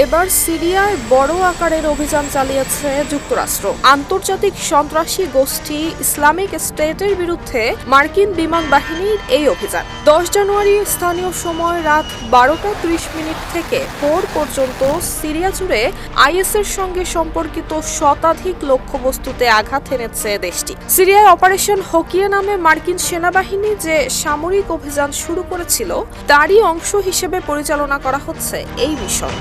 এবার সিরিয়ায় বড় আকারের অভিযান চালিয়েছে যুক্তরাষ্ট্র। আন্তর্জাতিক সন্ত্রাসী গোষ্ঠী ইসলামিক স্টেটের বিরুদ্ধে মার্কিন বিমান বাহিনীর এই অভিযান 10 জানুয়ারি স্থানীয় সময় রাত 12:30 থেকে ভোর পর্যন্ত সিরিয়া জুড়ে আইএসের সঙ্গে সম্পর্কিত শতাধিক লক্ষ্যবস্তুতে আঘাত এনেছে দেশটি। সিরিয়ায় অপারেশন হকিয়া নামে মার্কিন সেনাবাহিনী যে সামরিক অভিযান শুরু করেছিল তারই অংশ হিসেবে পরিচালনা করা হচ্ছে এই মিশন।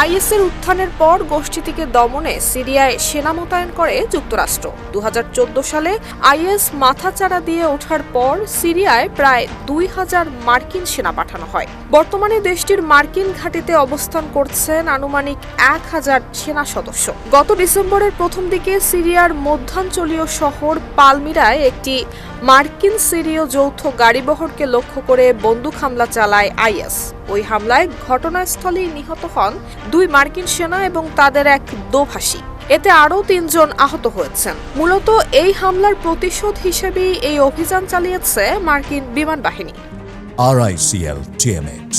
আইএসের উত্থানের পর গোষ্ঠীটিকে দমনে সিরিয়ায় সেনা মোতায়েন করে যুক্তরাষ্ট্র। 2014 সালে আইএস মাথাচাড়া দিয়ে ওঠার পর সিরিয়ায় প্রায় 2000 মার্কিন সেনা পাঠানো হয়। বর্তমানে দেশটির মার্কিন ঘাঁটিতে অবস্থান করছেন আনুমানিক 1000 সেনা সদস্য। গত ডিসেম্বরের প্রথম দিকে সিরিয়ার মধ্যাঞ্চলীয় শহর পালমিরায় একটি মার্কিন সিরীয় যৌথ গাড়িবহরকে লক্ষ্য করে বন্দুক হামলা চালায় আইএস। ওই হামলায় ঘটনাস্থলেই নিহত হন 2 মার্কিন সেনা এবং তাদের এক দোভাষী। এতে আরও 3 জন আহত হয়েছেন। মূলত এই হামলার প্রতিশোধ হিসেবেই এই অভিযান চালিয়েছে মার্কিন বিমান বাহিনী। RICL TMX,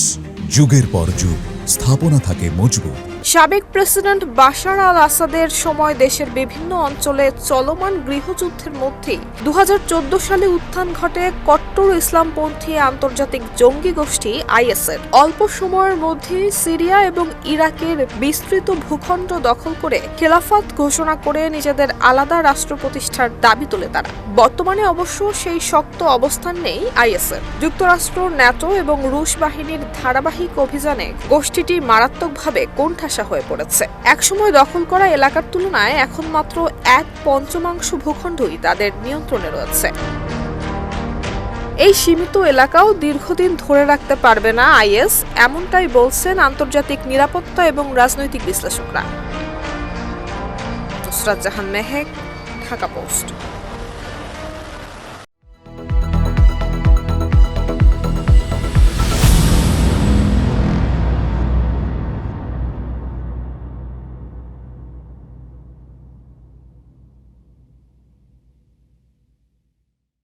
যুগের পর যুগ স্থাপনা থাকে মজবুত। সাবেক প্রেসিডেন্ট বাশার আল আসাদের সময় দেশের বিভিন্ন অঞ্চলে চলমান গৃহযুদ্ধের মধ্যেই 2014 সালে উত্থান ঘটে কট্টর ইসলামপন্থী আন্তর্জাতিক জঙ্গি গোষ্ঠী আইএসের। অল্প সময়ের মধ্যে সিরিয়া এবং ইরাকের বিস্তৃত ভূখণ্ড দখল করে খেলাফত ঘোষণা করে নিজেদের আলাদা রাষ্ট্র প্রতিষ্ঠার দাবি তোলে তারা। বর্তমানে অবশ্য সেই শক্ত অবস্থান নেই আইএসের। যুক্তরাষ্ট্র, ন্যাটো এবং রুশ বাহিনীর ধারাবাহিক অভিযানে গোষ্ঠীটি মারাত্মকভাবে কোণঠাসা হয়ে পড়েছে। একসময় দখল করা এলাকার তুলনায় এখন মাত্র 1/5 ভূখণ্ডই তাদের নিয়ন্ত্রণে রয়েছে। এই সীমিত এলাকাও দীর্ঘদিন ধরে রাখতে পারবে না আইএস, এমনটাই বলছেন আন্তর্জাতিক নিরাপত্তা এবং রাজনৈতিক বিশ্লেষকরা। নুসরাত জাহান মেহেক, ঢাকা পোস্ট।